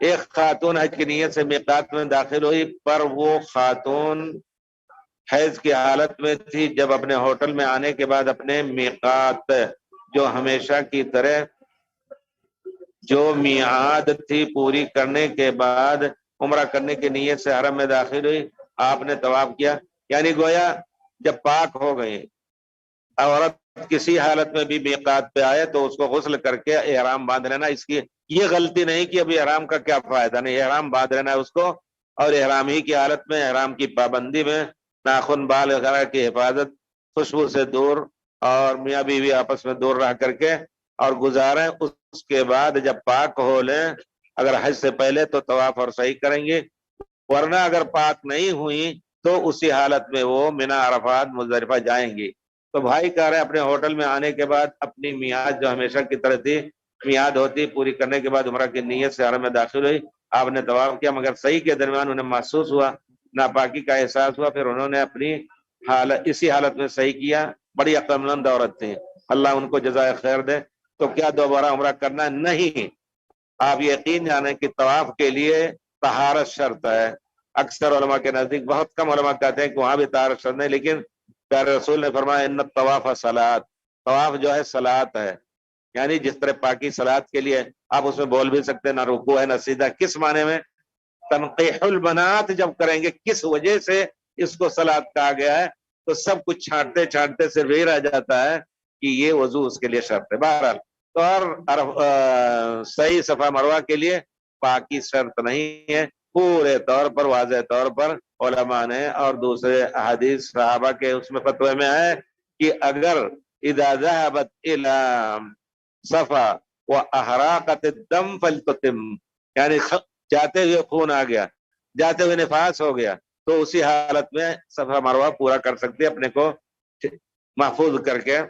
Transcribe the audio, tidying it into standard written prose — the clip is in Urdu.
ایک خاتون حج کی نیت سے میقات میں داخل ہوئی، پر وہ خاتون حیض کی حالت میں تھی جب اپنے ہوٹل میں آنے کے بعد اپنے میقات جو ہمیشہ کی طرح جو میعاد تھی پوری کرنے کے بعد عمرہ کرنے کی نیت سے حرم میں داخل ہوئی، آپ نے طواف کیا. یعنی گویا جب پاک ہو گئی عورت کسی حالت میں بھی میقات پہ آئے تو اس کو غسل کر کے احرام باندھ لینا. اس کی یہ غلطی نہیں کہ ابھی احرام کا کیا فائدہ، نہیں، احرام باندھ لینا ہے اس کو، اور احرام ہی کی حالت میں احرام کی پابندی میں ناخن بال وغیرہ کی حفاظت، خوشبو سے دور، اور میاں بیوی آپس میں دور رہ کر کے اور گزاریں. اس کے بعد جب پاک ہو لیں، اگر حج سے پہلے تو طواف اور صحیح کریں گے، ورنہ اگر پاک نہیں ہوئی تو اسی حالت میں وہ منا عرفات مزدلفہ جائیں گی. تو بھائی کہہ رہے ہیں اپنے ہوٹل میں آنے کے بعد اپنی میعاد جو ہمیشہ کی طرح تھی میعاد ہوتی پوری کرنے کے بعد عمرہ کی نیت سے حرم میں داخل ہوئی. آپ نے طواف کیا، مگر صحیح کے درمیان انہیں محسوس ہوا، ناپاکی کا احساس ہوا، پھر انہوں نے اپنی حالت اسی حالت میں صحیح کیا. بڑی عقلمند عورت تھی، اللہ ان کو جزائے خیر دے. تو کیا دوبارہ عمرہ کرنا؟ نہیں. آپ یقین جانیں کہ طواف کے لیے طہارت شرط ہے. اکثر علماء کے نزدیک، بہت کم علماء کہتے ہیں کہ وہاں بھی طہارت شرط نہیں، لیکن پیارے رسول نے فرمایا ان الطواف صلاۃ، طواف جو ہے صلاۃ ہے. یعنی جس طرح پاکی صلاۃ کے لیے آپ اس میں بول بھی سکتے ہیں، نہ رکوع ہے نہ سیدھا. کس معنی میں؟ تنقیح البنات جب کریں گے، کس وجہ سے اس کو صلاۃ کہا گیا ہے، تو سب کچھ چھانٹتے چھانٹتے صرف یہی رہ جاتا ہے کہ یہ وضو اس کے لیے شرط ہے. بہرحال تو اور صحیح صفا مروہ کے لیے پاکی شرط نہیں ہے. پورے طور پر واضح طور پر علماء نے اور دوسرے احادیث صحابہ کے اس میں فتوے میں ہے کہ اگر اذا ذهبت الى صفا واحراقت الدم فلتتم، یعنی جاتے ہوئے خون آ گیا، جاتے ہوئے نفاس ہو گیا، تو اسی حالت میں صفا مروہ پورا کر سکتے اپنے کو محفوظ کر کے.